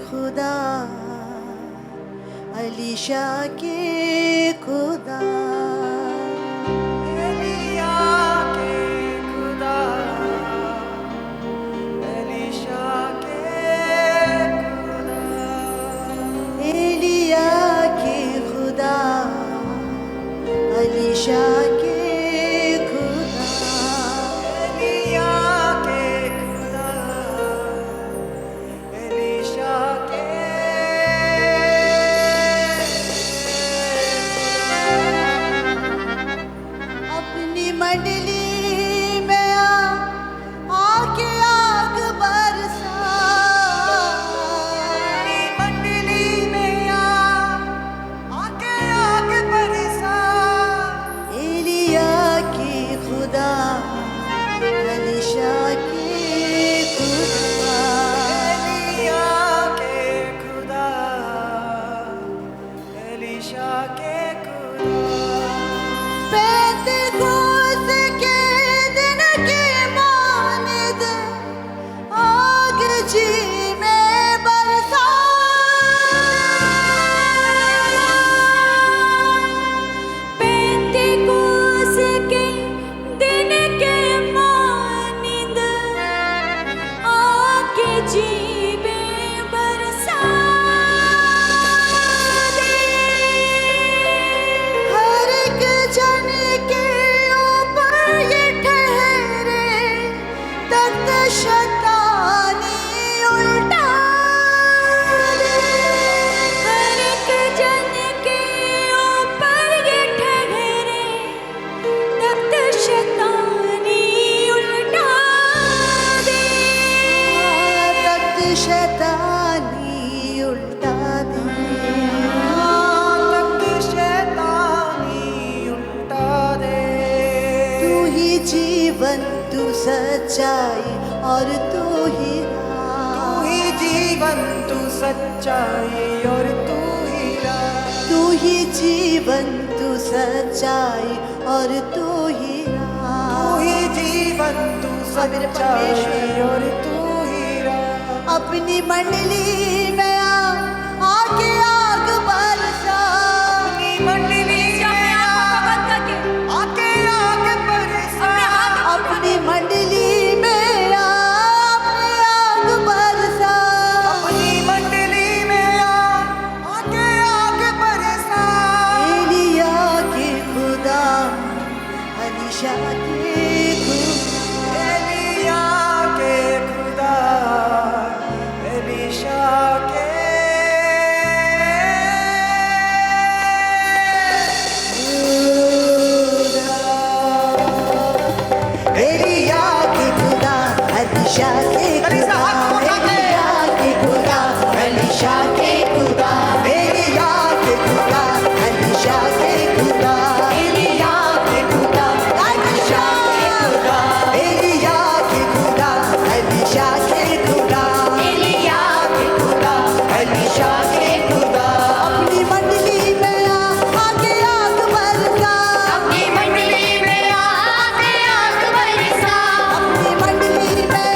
खुदा, अलीशा के खुदा, एलिया के खुदा, एलीशा के खुदा, एलिया के खुदा, अलीशा के खुदा, एलिया के खुदा, एलीशा के अपनी मंडली में आके आग बरसा, मंडली में आके आग बरसा, एलिया के खुदा, अलीशा के खुदा, एलिया के खुदा, एलीशा के खुदा। पेंतकोस्त के दिन के मानद आग जी में बरसा, पेंतकोस्त के दिन के मानद आग जी में बरसा दे। हर एक जन के ऊपर ये ठहरे तख्त शैतानी उल्टा दे। हर एक जन के ऊपर ये ठहरे तख्त शैतानी उल्टा दे। तख्त शैतानी उल्टा दे। तख्त शैतानी उल्टा दे। तू ही जीवन, तू सच्चाई और तू ही राह। तू ही जीवन, तू सच्चाई और तू ही राह। तू ही जीवन, तू सच्चाई और तू ही राह। तू ही जीवन, तू सच्चाई और तू ही राह। अपनी मंडली में आके आग बरसा, अपनी मंडली में आके आग बरसा। अपनी मंडली में आग बरसा। अपनी मंडली में आके आग बरसा। एलिया के खुदा, अलीशा के खुदा, एलिया के खुदा, एलीशा के एलिया के खुदा, अलीशा के खुदा, एलिया के खुदा, अलीशा के खुदा, एलिया के खुदा, अलीशा के खुदा, एलिया के खुदा, अलीशा के खुदा, एलिया के खुदा, अलीशा के खुदा, एलिया के खुदा, अलीशा के खुदा। अपनी मंडली में आके आग बरसा, अपनी मंडली में आके आग बरसा। अपनी मंडली में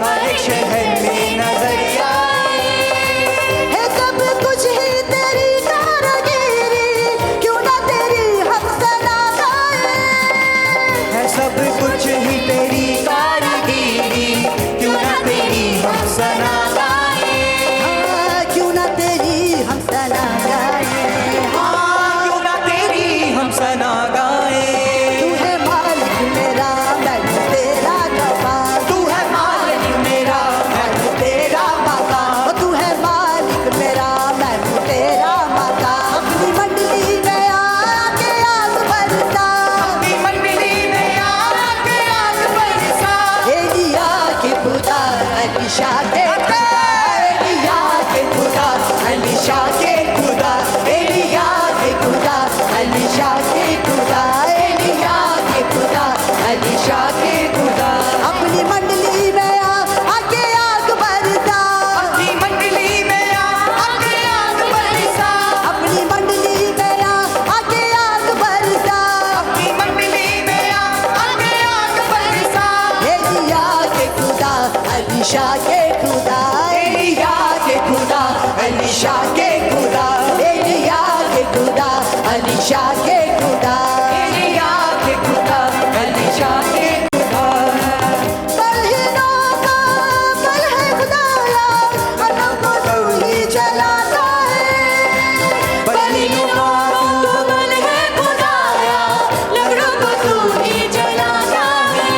हर एक शहर में नजरिया है सब कुछ ही तेरी कारीगरी, क्यों ना तेरी हम सना गाए। है सब कुछ ही तेरी कारीगरी, क्यों ना तेरी हम सना गाए। हाँ, क्यों ना तेरी हम सना गाए। हाँ, क्यों ना तेरी हम सना गाए। तू है मालिक मेरा, मैं हूँ तेरा कबाब। तू है मालिक मेरा, मैं हूँ तेरा बाबा। तू है मालिक मेरा, मैं हूँ तेरा माता। अपनी मंडली में आके आग बरसा, अपनी मंडली में आके आग बरसा। एलिया के खुदा अलीशा के खुदा, एलिया के खुदा, अलीशा के खुदा, एलिया के खुदा अलीशा के खुदा, एलिया के खुदा, अलीशा के खुदा। अपनी मंडली में आके आग बरसा, अपनी मंडली में आके आग बरसा। अपनी मंडली में आके आग बरसा। अपनी मंडली में आके आग बरसा। एलिया के खुदा अलीशा के खुदा, एलिया के खुदा, अलीशा के खुदा, एलिया के खुदा अलीशा के खुदा। एलिया के खुदा, अलीशा के खुदा। बलहीनों का बल है खुदाया, अनों को तू ही चलाता है। बलियों का तो बल है खुदाया, लंगड़ों को तू ही जलाता है।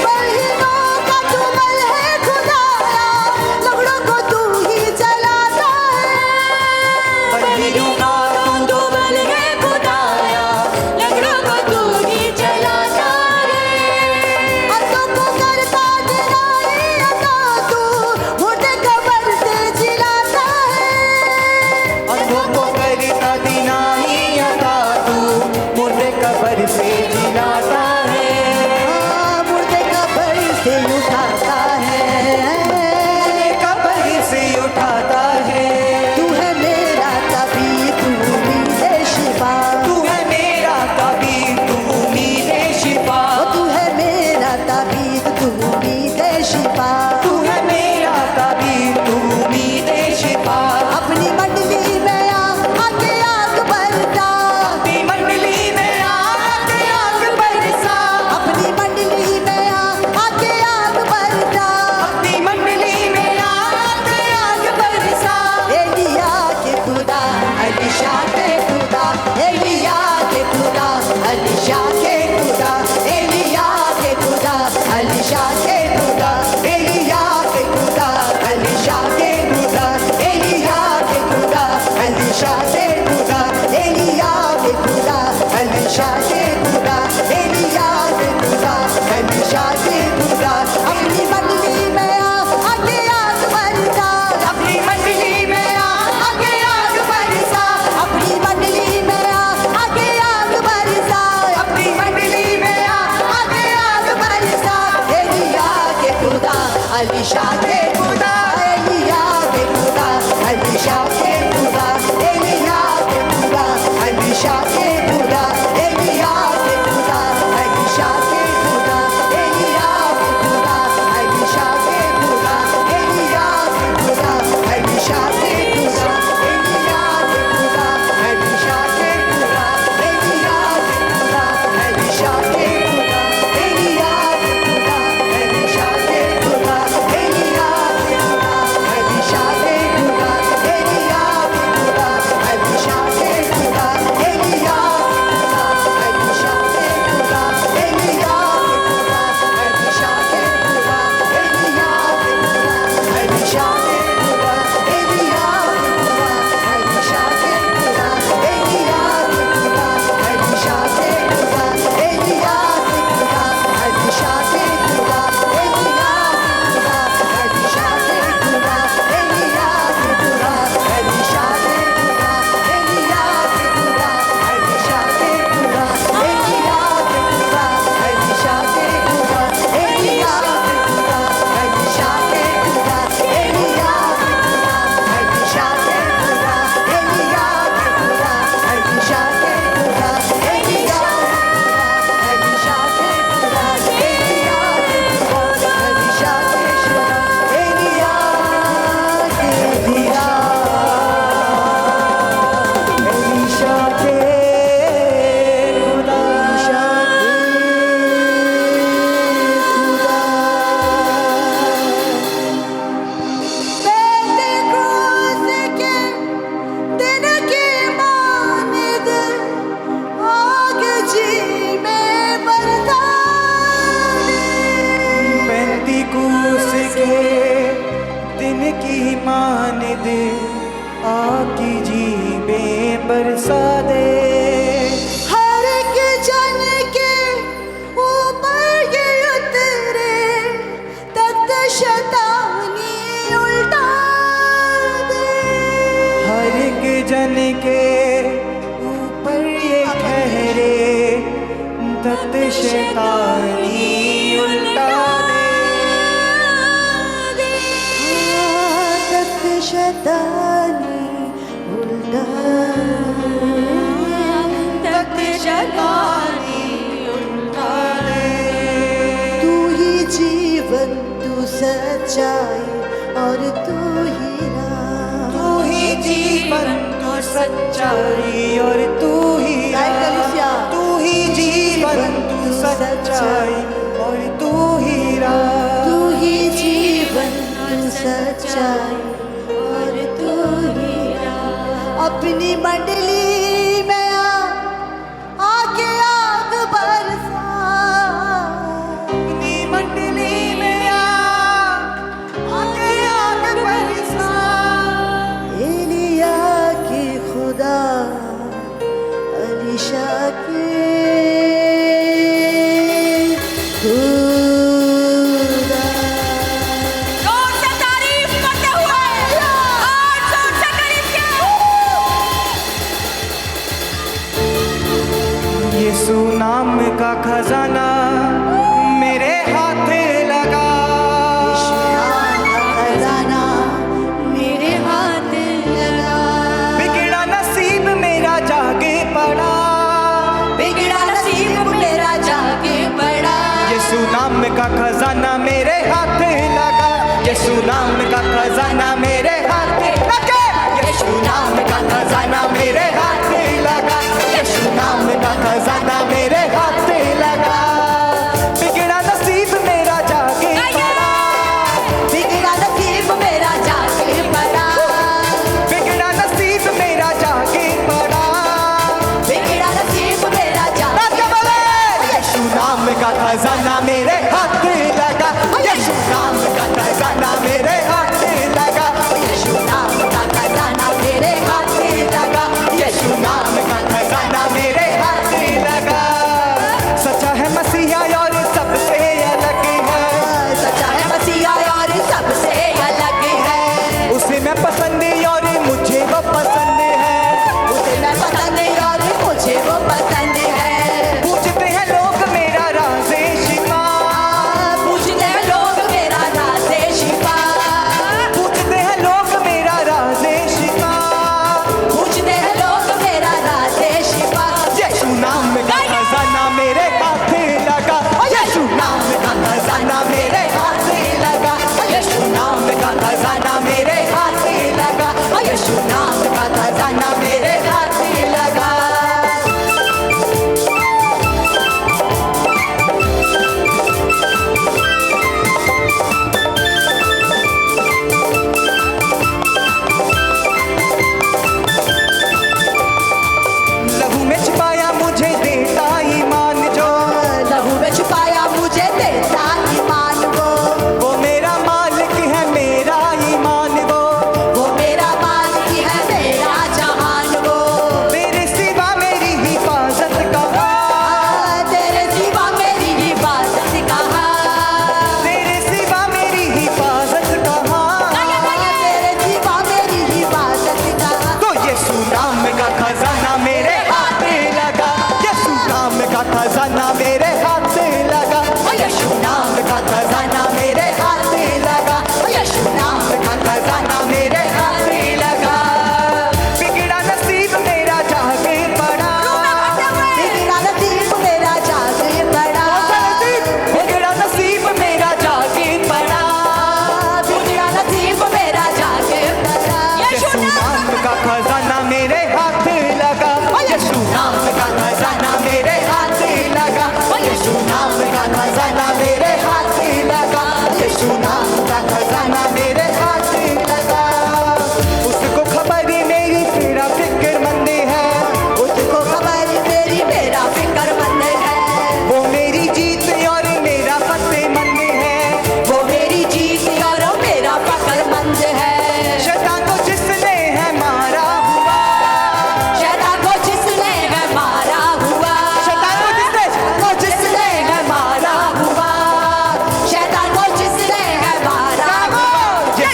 बलहीनों का तू बल है खुदाया, लंगड़ों को तू ही चलाता है। बलियों का तो बल है खुदाया, लंगड़ों को तू ही जलाता है। अंधों को करता दिलाई अता तू, मुर्दे कब्र से जिलाता है। अंधों को करता दिनाई अता तू, मुर्दे कब्र से जिलाता है। हाँ, मुर्दे कब्र से उठाता है। मुर्दे कब्र से उठाता है। तू है मेरा तबीब, तू उम्मीद-ए शिफा। तू है मेरा तबीब, तू उम्मीद-ए शिफा। तू है मेरा तबीब, तू उम्मीद-ए शिफा। तू है मेरा तबीब, तू उम्मीद-ए शिफा। अपनी मंडली में आके आग बरसा, अपनी मंडली में आके आग बरसा। अपनी मंडली में आके आग बरसा। अपनी मंडली में आके आग बरसा। एलिया के खुदा अलीशा के खुदा, एलिया के खुदा अलीशा के खुदा, एलिया के खुदा अलीशा के खुदा, एलिया के खुदा अलीशा के खुदा, एलिया के खुदा अलीशा के खुदा, एलिया के खुदा अलीशा के खुदा, एलिया के खुदा अलीशा के खुदा। अपनी मंडली में आके आग बरसा, अपनी मंडली में आके आग बरसा। अपनी मंडली में आके आग बरसा, अपनी मंडली में आके आग बरसा। एलिया के खुदा अलीशा के खुदा, एलिया के खुदा अलीशा के खुदा, एलिया के खुदा अलीशा के खुदा, एलिया के खुदा अलीशा के खुदा, एलिया के खुदा अलीशा के खुदा, एलिया के खुदा अलीशा के खुदा, एलिया के खुदा अलीशा के खुदा, एलिया के खुदा अलीशा के खुदा, एलिया के खुदा अलीशा के खुदा, एलिया के खुदा अलीशा के खुदा, एलिया मेहमान दे आकी जी बरसा दे। हर एक जन के ऊपर ये उतरे तख्त शैतानी उल्टा दे। हर एक जन के ऊपर ये ठहरे तख्त शैतानी उल्टा दे। तख्त शैतानी उल्टा तख्त शैतानी उल्टा दे। तू ही जीवन तू सच्चाई और तू ही राह। तू ही जीवन तू सच्चाई और तू ही गायक कलीसिया। तू ही जीवन तू सच्चाई और तू ही राह। तू ही जीवन तू सच्चाई और तू ही राह। अपनी मंडली में आके आग बरसा। अपनी मंडली में आके आग बरसा। एलिया की खुदा अलीशा के खुदा। जोर से तारीफ करते हुए और जोर से कलीसिया। यीशु नाम का खजाना मेरे हाथ लगा। खजाना मेरे हाथ लगा। बिगड़ा नसीब मेरा जागे पड़ा। बिगड़ा नसीब मेरा जाके पड़ा। यीशु नाम का खजाना मेरे हाथ लगा। यीशु नाम का खजाना मेरे हाथ लगा। यीशु नाम का खजाना मेरे हाथ लगा। यीशु नाम का खजाना मेरे हाथ लगा। बिगड़ा नसीब मेरा जागे पड़ा। बिगड़ा नसीब मेरा जाके पड़ा। बिगड़ा नसीब मेरा जागे पड़ा। बिगड़ा नसीब मेरा जाके बोले यीशु नाम का खजाना मेरे हाथ लगा। यीशु नाम का खजाना मेरे हाथ लगा।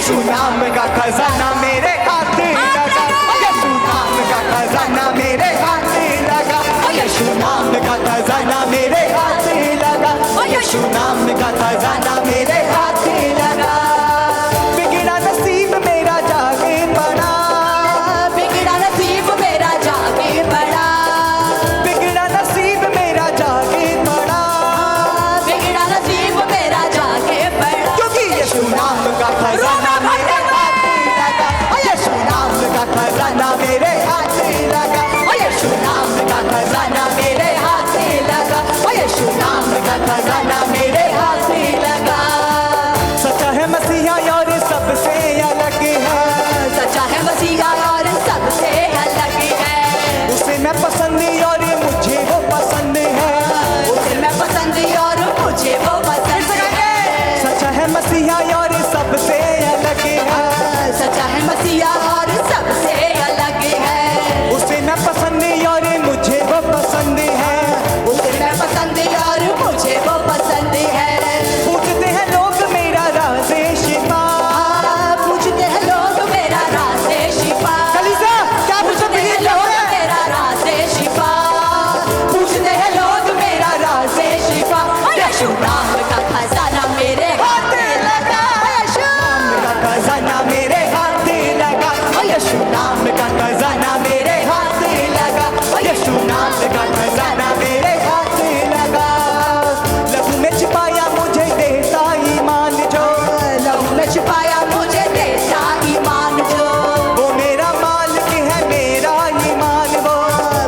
यीशु नाम का खजाना मेरे हाथ लगा, यीशु नाम का खजाना मेरे हाथ लगा, यीशु नाम का खजाना मेरे हाथ लगा, यीशु नाम का खजाना मेरे हाथ लगा। बिगड़ा नसीब मेरा जागे पड़ा, बिगड़ा नसीब मेरा जागे पड़ा, बिगड़ा नसीब मेरा जागे पड़ा, बिगड़ा नसीब मेरा जागे पड़ा, क्योंकि यीशु नाम का खजाना मेरे हाथ लगा, यीशु नाम का खजाना मेरे हाथ लगा, यीशु नाम का खजाना मेरे हाथ लगा, यीशु नाम का खजाना मेरे हाथ लगा। सच्चा है मसीहा और सबसे अलग है, सच्चा है मसीहा और सबसे अलग है, उसे मैं पसंद और मुझे वो पसंद है, उसे मैं पसंद और मुझे वो पसंद है। सच्चा है मसीहा और सबसे अलग है, सच्चा है मसीहा और सबसे अलग है, उसे मैं पसंद और मुझे वो पसंद है, उसे मैं पसंद और मुझे वो पसंद है। पूछते हैं लोग मेरा राज़े शिफा, पूछते हैं लोग मेरा राज़े शिफा, कलीसिया क्या पूछते हैं लोग मेरा राज़े शिफा, पूछते हैं लोग मेरा राज़े शिफा। यीशु नाम का खजाना मेरे हाथ लगा, यीशु का खजाना मेरे हाथ लगा, यीशु नाम का खजाना मेरे हाथ लगा, यीशु नाम का खजाना मेरे हाथ लगा। लहू में छिपाया मुझे देता ईमान जो, लहू में छिपाया मुझे देता ईमान जो, वो मेरा मालिक है मेरा ईमान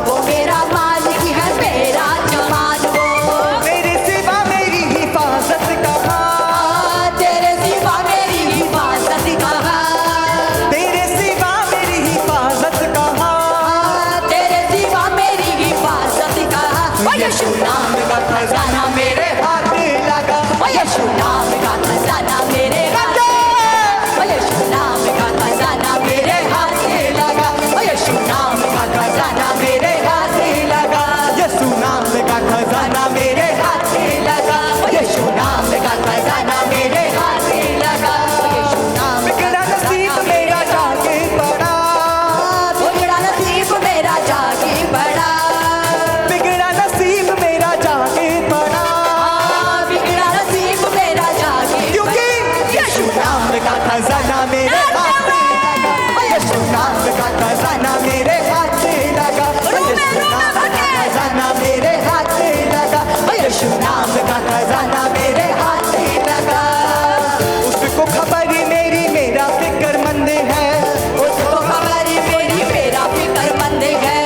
वो मेरा मालिक है मेरा जवान वो। मेरे सिवा मेरी हिफाजत कहाँ, तेरे सिवा मेरी हिफाजत कहाँ, तेरे सिवा मेरी हिफाजत कहाँ, तेरे सिवा मेरी हिफाजत कहाँ। यीशु नाम का खजाना मेरे हाथ लगा, यीशु नाम का खजाना मेरे हाथ, यीशु नाम का खजाना मेरे हाथ लगा, यीशु नाम का खजाना मेरे हाथ लगा, यीशु नाम का खजाना मेरे हाथ लगा, यीशु नाम का खजाना मेरे हाथ लगा, यीशु नाम बिगड़ा नसीब मेरा जाके पड़ा, बिगड़ा नसीब मेरा जागे पड़ा, बिगड़ा नसीब मेरा जाके पड़ा, बिगड़ा नसीब मेरा जागे क्योंकि यीशु नाम का खजाना मेरे हाथ लगा, यीशु नाम का खजाना मेरे हाथ लगा, यीशु नाम का खजाना मेरे हाथ लगा, यीशु नाम का खजाना मेरे हाथ लगा। उसको खबर मेरी मेरा फिक्रमंद है, उसको खबर मेरी मेरा फिक्रमंद है,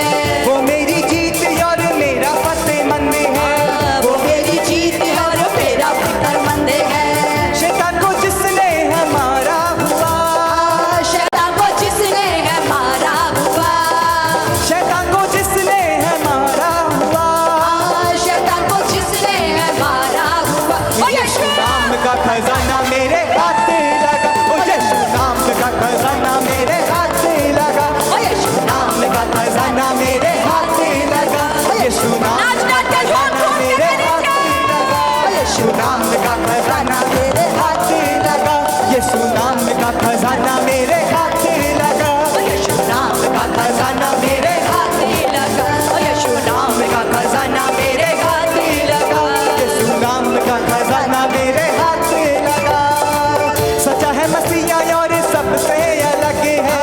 वो मेरी जीत और मेरा फतेहमंद है, वो मेरी जीत और मेरा फिक्रमंद है। शैतान को जिसने है मारा हुआ, शैतान को जिसने है मारा हुआ, शैतान को जिसने है मारा हुआ, शैतान को जिसने है मारा हुआ। यीशु नाम का खजाना मेरे हाथ लगा, ओ यीशु नाम का खजाना मेरे हाथ लगा, यीशु नाम का खजाना मेरे हाथ लगा, यीशु नाम का खजाना मेरे हाथ लगा, यीशु नाम का खजाना मेरे हाथ लगा, यीशु नाम का खजाना मेरे हाथ लगा, यीशु नाम का खजाना मेरे हाथ लगा, यीशु नाम का खजाना मेरे हाथ लगा, यीशु नाम का खजाना मेरे हाथ लगा। सच्चा है मसीहा और सबसे अलग है,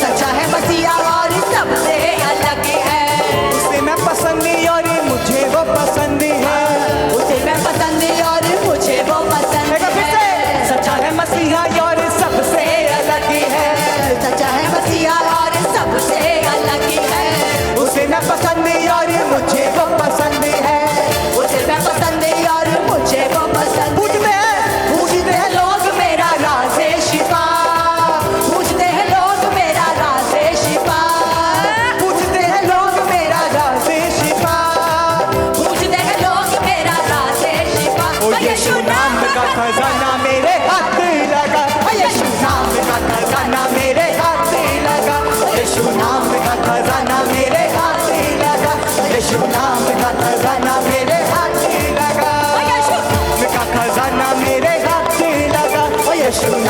सच्चा है मसीहा और सबसे अलग है, उसे मैं पसंद और मुझे वो पसंद है, उसे मैं पसंद और मुझे वो पसंद है। सच्चा है मसीहा और सबसे अलग है,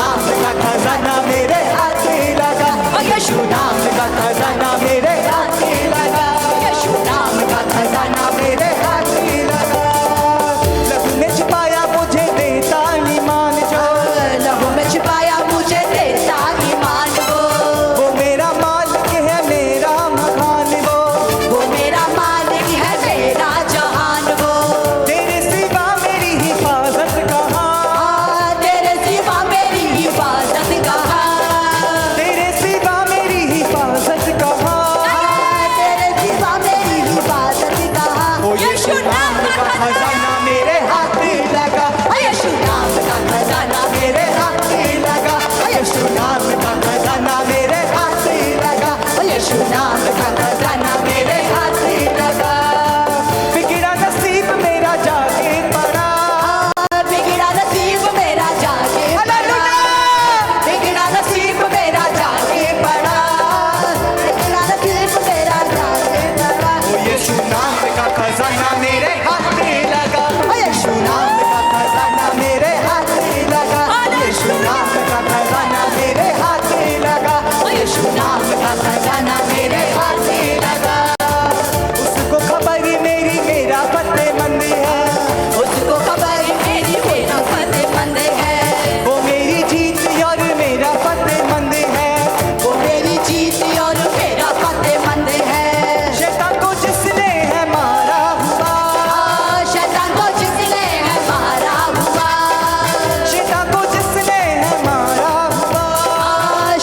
नाम का खजाना मेरे हाथ लगा, यीशु नाम का खजाना मेरे हाथ लगा, यीशु नाम का खजाना मेरे हाथ लगा। लहू में छिपाया मुझे देता ईमान जो, लहू में छिपाया मुझे देता ईमान वो मेरा मालिक है मेरा मकान वो मेरा मालिक है मेरा जहान वो। तेरे सिवा मेरी हिफाजत कहाँ, तेरे सिवा मेरी हिफाजत कहाँ, तेरे सिवा मेरी हिफाजत कहाँ, तेरे सिवा मेरी हिफाजत कहाँ। ओ यीशु नाम का खजाना मेरे हाथ लगा, यीशु नाम का खजाना मेरे हाथ लगा, यीशु नाम का खजाना मेरे हाथ लगा, यीशु नाम का खजाना मेरे हाथ लगा। बिगड़ा नसीब मेरा जाके पड़ा, बिगड़ा नसीब मेरा जाके पड़ा, बिगड़ा नसीब मेरा जाके पड़ा, बिगड़ा नसीब मेरा जाके पड़ा। ओ यीशु नाम का खजाना मेरे हाथ लगा, यीशु नाम का खजाना मेरे हाथ लगा, यीशु नाम का खजाना मेरे हाथ लगा, यीशु नाम का खजाना मेरे हाथ लगा। उसको खबर मेरी मेरा फतेहमंद है, उसको खबर मेरी मेरा फतेहमंद है, वो मेरी जीत और मेरा फतेहमंद है, वो मेरी जीत और मेरा फतेहमंद है। शैतान को जिसने है मारा हुआ, शैतान को जिसने है मारा हुआ, शैतान को जिसने है मारा हुआ,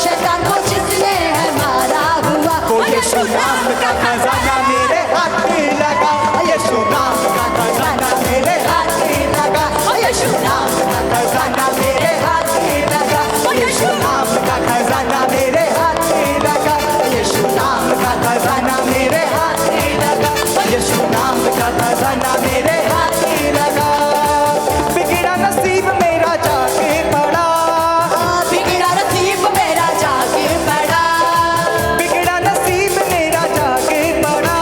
शैतान को जिसने है मारा हुआ। ओ यीशु नाम का खजाना मेरे हाथ लगा, यीशु नाम का खजाना मेरे हाथ लगा, यीशु नाम का खजाना मेरे हाथ लगा, यीशु नाम का खजाना मेरे हाथ लगा, यीशु नाम का खजाना मेरे हाथ लगा, यीशु नाम का खजाना मेरे हाथ लगा। बिगड़ा नसीब मेरा जाके पड़ा, बिगड़ा नसीब मेरा जाके पड़ा, बिगड़ा नसीब मेरा जाके पड़ा,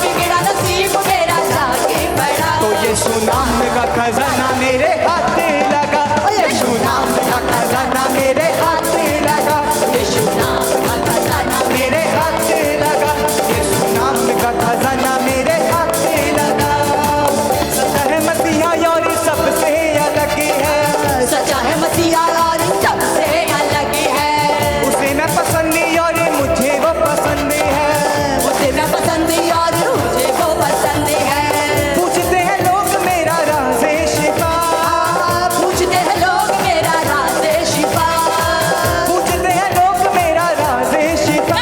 बिगड़ा नसीब मेरा जाके पड़ा। तो यीशु नाम का खजाना मेरे हाथ लगा, यीशु नाम का खजाना मेरे हाथ लगा, यीशु नाम का खजाना मेरे हाथ लगा, यीशु नाम का खजाना मेरे हाथ लगा। सच्चा है मसीहा और सबसे अलग है, सच्चा है मसीहा और सबसे अलग है, उसे मैं पसंद और मुझे वो पसंद है, उसे मैं पसंद और मुझे वो पसंद है। पूछते हैं लोग मेरा राज़े शिफा, पूछते हैं लोग मेरा राज़े शिफा, पूछते हैं लोग मेरा राज़े शिफा,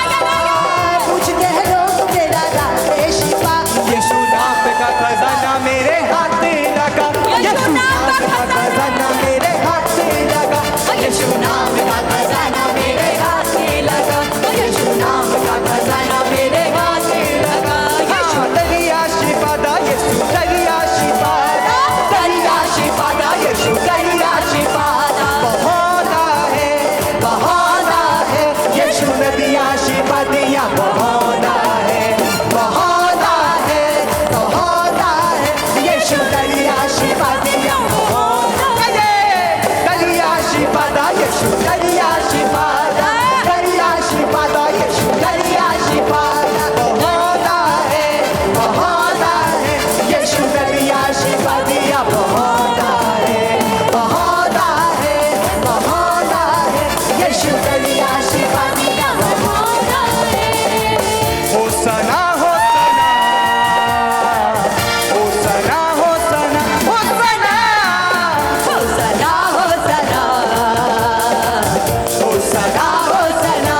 पूछते हैं लोग मेरा राज़े शिफा। यीशु नाम का खजाना मेरे हाथ लगा, यीशु नाम का खजाना मेरे हाथ लगा, यीशु नाम का खजाना मेरे हाथ लगा, यीशु नाम का खजाना मेरे हाथ लगा। यीशु दरिया शिफा दा, यीशु दरिया शिफा दा, दरिया शिफा दा, यीशु दरिया शिफा दा, बहाना है, बहाना है, यीशु नदियाँ शिफा दिया बहाना है, बहाना है, बहाना है, यीशु दरिया शिफा दिया बहाना है, दरिया शिफा दा, यीशु दरिया शिफा दा, दरिया शिफा दा, यीशु दरिया शिफा दा, बहाना है, बहाना है, यीशु दरिया शिफा दिया बहाना है, बहाना है, बहाना है, यीशु दरिया शिफा दिया बहाना है। होसना होसना होसना होसना होसना होसना होसना होसना होसना।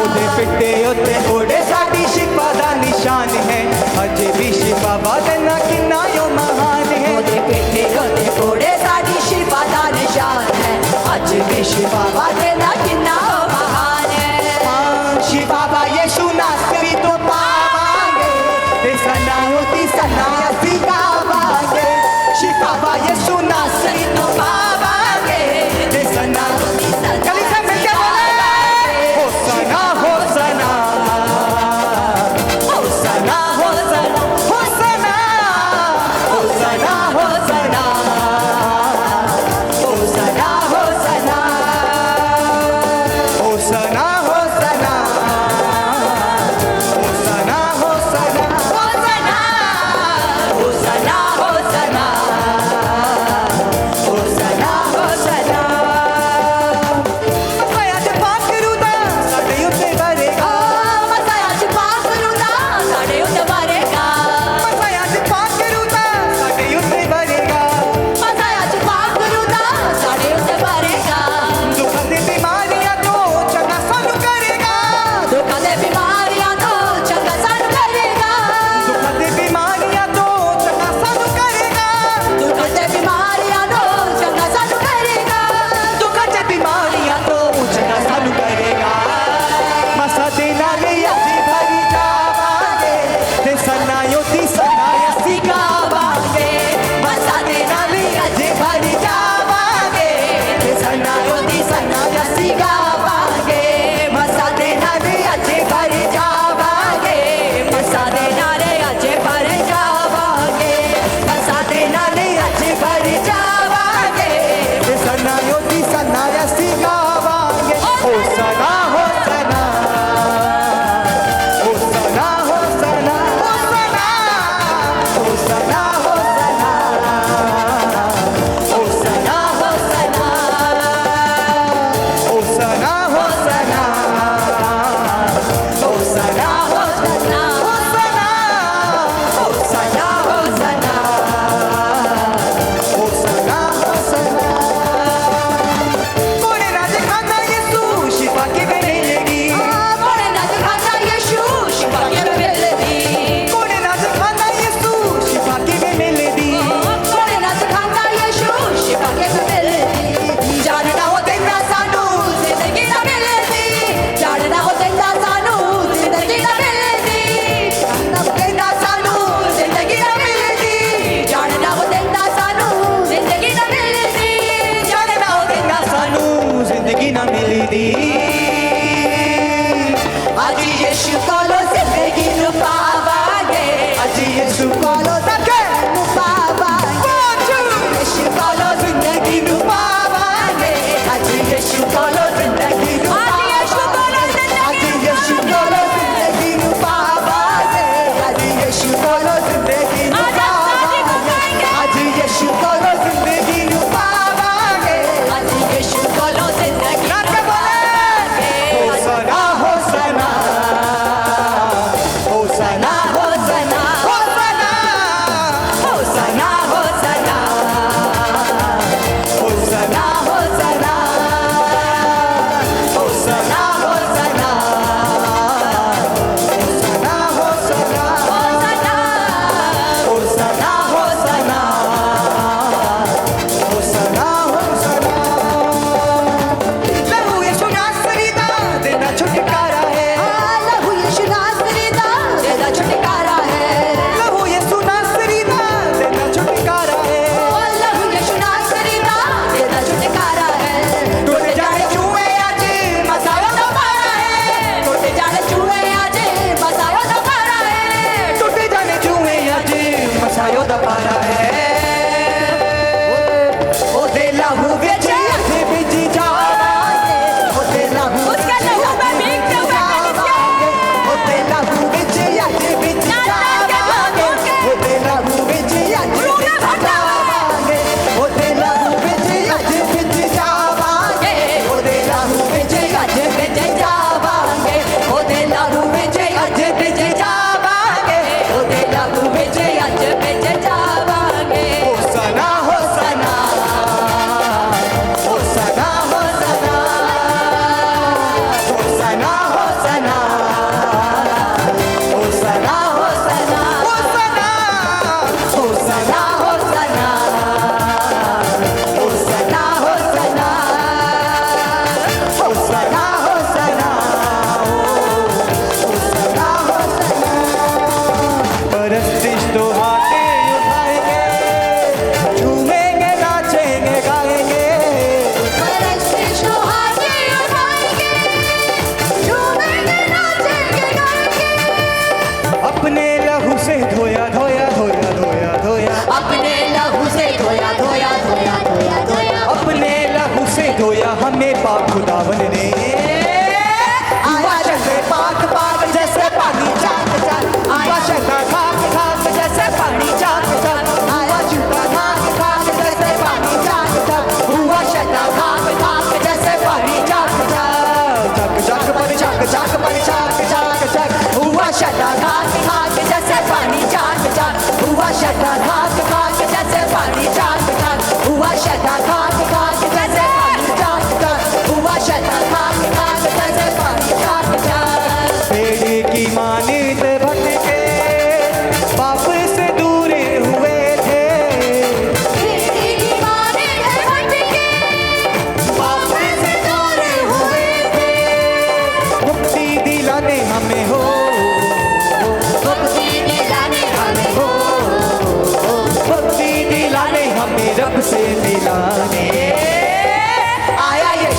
ओदे पिट्टे ओते ओडे साडी शिफा दा निशान है, अजे भी शिफा वादना किन्ना यो महान है, ओदे पिट्टे ओदे कोड़े साडी शिफा दा निशान है, अज भी शिफा वादेना किन्ना महान है। हाँ, शिफा बा यीशु नासरी तो पावांगे, ते सना होती सना असी गावांगे, शिफा बा यीशु नासरी तो पावांगे, ते सना कली से मिल के बोले होसना होसना होसना होसना होसना होसना होसना होसना योदी सना जसी गावांगे मसा दे नारे अजे भर जावांगे मसा दे नारे अजे भर जावांगे मसा दे नारे अजे भर जावांगे सना योदी सना यसी गावांगे ओ सना हो सना ओ सना हो सना ओ सना ओ सना हो सना ओ सना हो सना ओ सना हो सना ओ सना हो सना ओ सना हो सना हो सना ओ सना हो सना कोने राज खाना यीशु शिफा के मिलेगी कोणे नाच खाना यीशु शिफा के मिलेगी कोने राज खाना यीशु शिफा के मिलेगी कोणे नाच खाना यीशु शिफा के मिलेगी जानना हो तेरा सानू जिंदगी ना मिलेगी जानना हो तेरा सानू जिंदगी ना मिलेगी जानना हो तेरा सानू जिंदगी ना मिलेगी जानना हो तेरा सानू जिंदगी ना मिलेगी जानना हो तेरा सानू जिंदगी ना मिलेगी आज यीशु कोलो जिंदगी नु पावांगे आज यीशु कोलो तके पावांगे यीशु कोलो जिंदगी नु पावांगे आज यीशु कोलो जिंदगी नु आज यीशु कोलो जिंदगी नु पावांगे आज यीशु कोलो जिंदगी नु पावांगे आज यीशु कोलो जिंदगी नु पावांगे आज यीशु कोलो जिंदगी नाच बोले हो सना हो सना हो सना हो सना हो सना हो सना हो सना हो सना हो सना हो सना हो सना सना हो सना हो सना हो सना हो सना हो सना हो सना लहू यीशु नासरी दा देना छुटकारा है लहू यीशु नासरी दा तेरा छुटकारा है लहू यीशु नासरी दा देना छुटकारा है लहू यीशु नासरी दा तेरा छुटकारा है टूट जाए चूहे आज मसायो तो मारा है टूट जाने चूहे आज मसायो तो मारा है टूट जाने चूहे आज मसायो दबारा है ओ दे लहू विच आज बिज जावांगे ओ दे लहू उसका लहू में भीगते हुए कलिसिया ओ दे लहू विच आज बिज जावांगे ओ दे लहू विच आज बिज जावांगे ओ दे लहू विच आज बिज जावांगे ओ दे लहू विच आज बिज जावांगे ओदे लहू बिज आज बिज जावांगे ओदे लहू बिज आज बिज जावांगे ओ सना हो सना ओ सना हो सना ओ सना हो सना ओ सना हो सना ओ सना ओ सना हो सना ओ सना हो सना ओ सना हो सना ओ सना हो सना परस्तिश तो हाथे उठाएंगे झूमेंगे नाचेंगे गाएंगे परस्तिश तो हाथे उठाएंगे झूमेंगे नाचेंगे गाएंगे अपने लहू से धोया धोया धोया धोया धोया अपने लहू से धोया धोया धोया धोया धोया अपने लहू से धोया हमें पाक खुदावन ने आया चले पाक पाक जैसे पानी चाक चाक आया चला खाक खाक जैसे पानी चाक चाक आया चूता खाक खाक जैसे पानी चाक चाक हुआ शता खाक खाक जैसे पानी चाक चाक चक चक पर चक चक पर चक चक चक हुआ शता खाक खाक जैसे पानी चाक चाक हुआ शता खाक खाक जैसे पानी चाक चाक हुआ शता खाक खाक जैसे पानी चाक चाक हुआ शता खाक खाक जैसे पानी चाक चाक पेड़ की मानित भटके पाप से दूर हुए थे तेरी की माने है भटके पाप से दूर हुए थे मुक्ति दिलाने हमें हो मुक्ति दिलाने हमें हो मुक्ति दिलाने हमें रब से मिलाने आया ये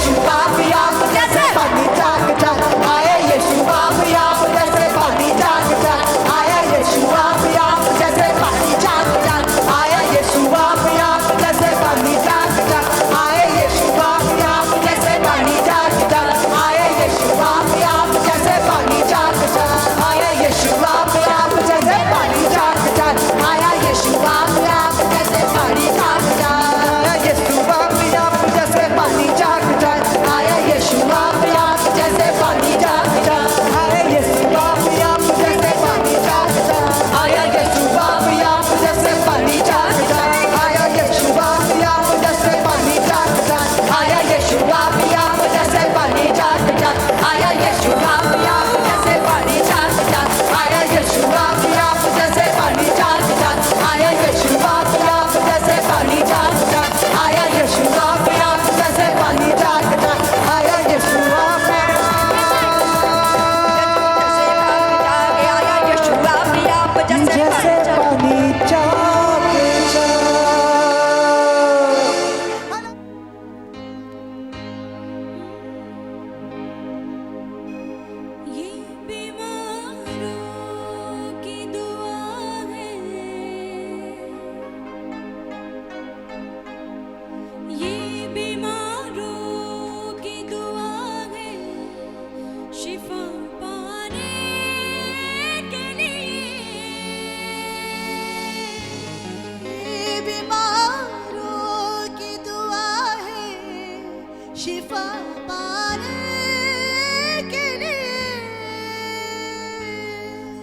शिफा पाने के लिए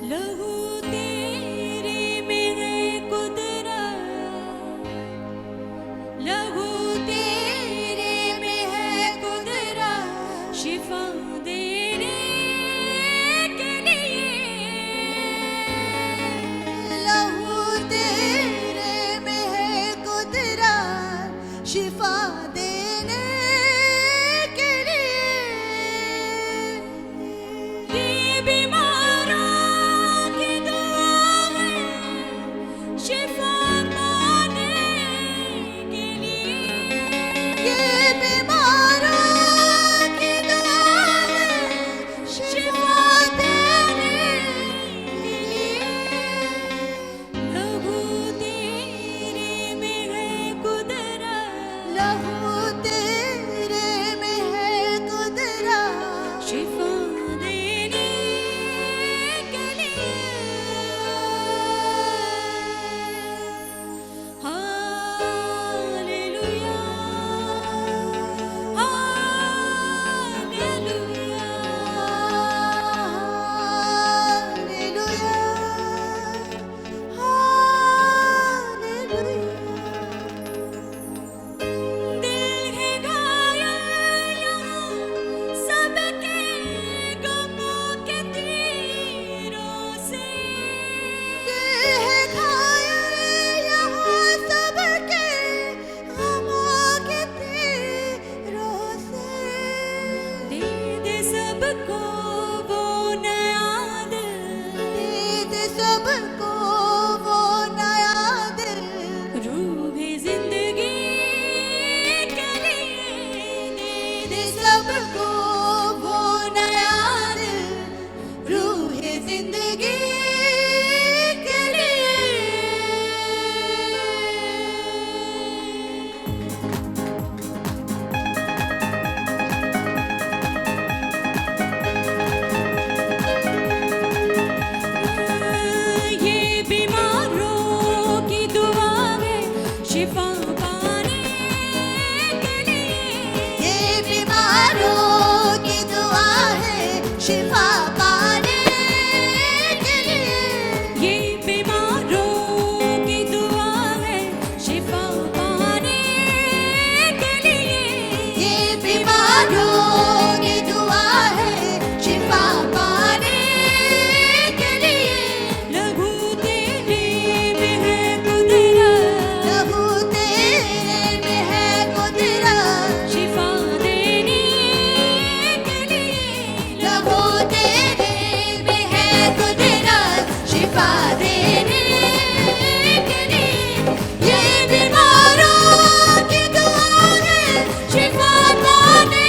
लहू तेरे में है कुदरत, लहू तेरे में है कुदरत शिफा देने के लिए। लहू तेरे में है कुदरत शिफा देने के लिए। ये बीमारों की दुआ है शिफा पाने के लिए। ये बीमारों की दुआ है शिफा देने के लिए। लहू तेरे में है कुदरत, लहू तेरे में है कुदरत शिफा देने के लिए। Hallelujah, hallelujah, hallelujah, hallelujah. दिल है घायल यहाँ सबके गमों के तीरों से। दिल है घायल यहाँ सबके गमों के तीरों से। दे दे सबको वो नया दिल, दे दे सबको वो नया दिल रूह जिंदगी के लिए। दे दे सबको वो नया दिल रूह जिंदगी के लिए। ये बीमारों की दुआ है शिफा पाने के लिए। ये बीमारों की दुआ है शिफा पाने के लिए। ये बीमारों की दुआ है शिफा पाने के लिए। ये बीमारों की दुआ है शिफा पाने के लिए। लहू तेरे में है कुदरत, लहू तेरे में है कुदरत शिफा देने के लिए। लहू तेरे में है कुदरत शिफा देने के लिए। ये बीमारों की दुआ है शिफा पाने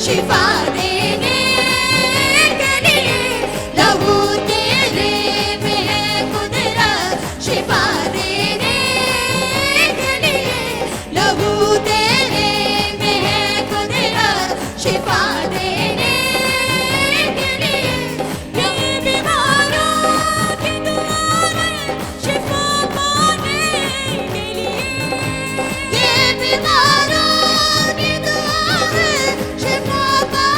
शिफा देने के लिए लहू तेरे में है कुदरत शिफा देने के लिए लहू तेरे में है कुदरत शिफा देने के लिए ये बीमारों की दुआ है शिफा पाने के लिए ये बीमारों की दुआ है शिफा पाने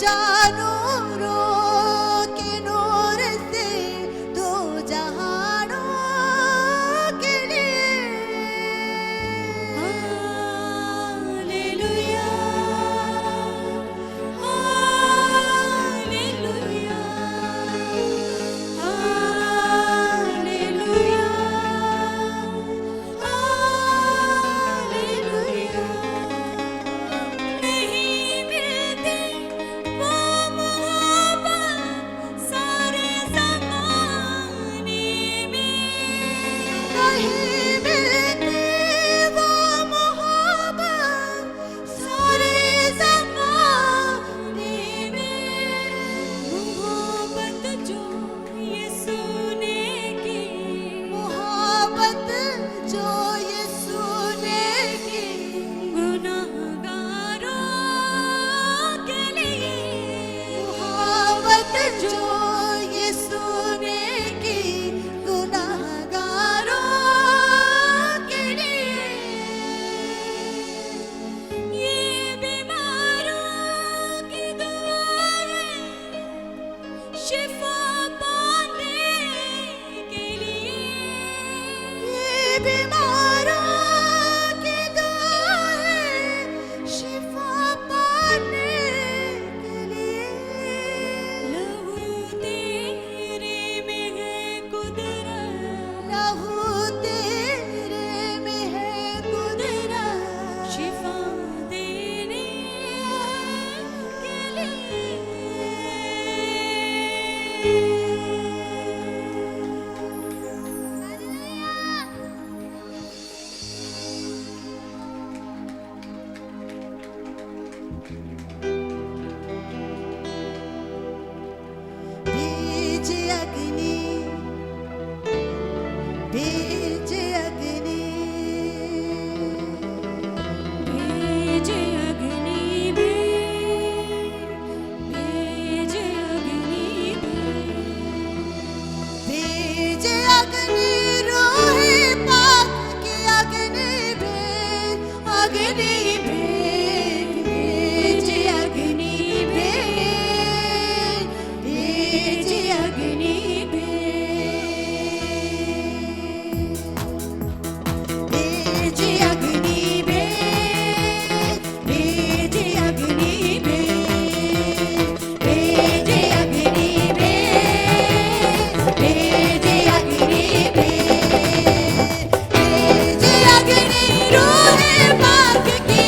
जानूरों के नूर से दो जहानों के लिए हालेलुया हालेलुया हालेलुया हालेलुया नहीं मिलती वो मोहब्बत सारे ज़माने में नहीं मिलती वो मोहब्बत सारे ज़माने में मोहब्बत जो यीशु ने की मोहब्बत जो यीशु ने की गुनाहगारों के लिए मोहब्बत जो यीशु ने की गुनाहगारों के लिए ये बीमारों की दुआ है शिफा पाने के लिए ये बीमारों की दुआ है शिफा पाने के लिए लहू तेरे में है कुदरत लहू तेरे में है कुदरत शिफा देने के लिए बीज अग्नि बीज अग्नि भेज अग्नि भेज अग्नि बीज अग्नि रोहे पाक की अग्नि भेज अग्नि भेज अग्नि भेज बीज अग्नि बीज अग्नि बीज अग्नि बीज अग्नि बीज अग्नि बीज अग्नि रोहे पाक की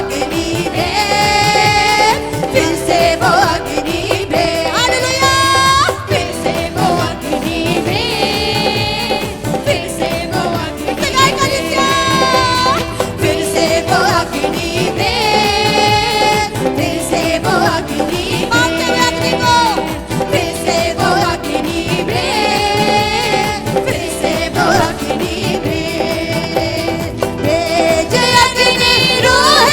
अग्नि भेद, फिर से वो अग्नि भेद, हालेलुया, फिर से वो अग्नि भेद, फिर से वो अग्नि भेद, फिर से वो अग्नि भेद, फिर से वो अग्नि मांगते हुए अग्नि को, फिर से वो अग्नि भेद, फिर से वो अग्नि भेद, भेज अग्नि रूह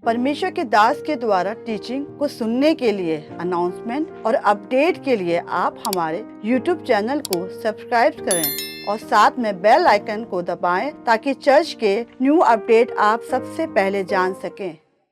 परमेश्वर के दास के द्वारा टीचिंग को सुनने के लिए, अनाउंसमेंट और अपडेट के लिए आप हमारे YouTube चैनल को सब्सक्राइब करें और साथ में बेल आइकन को दबाएं ताकि चर्च के न्यू अपडेट आप सबसे पहले जान सकें।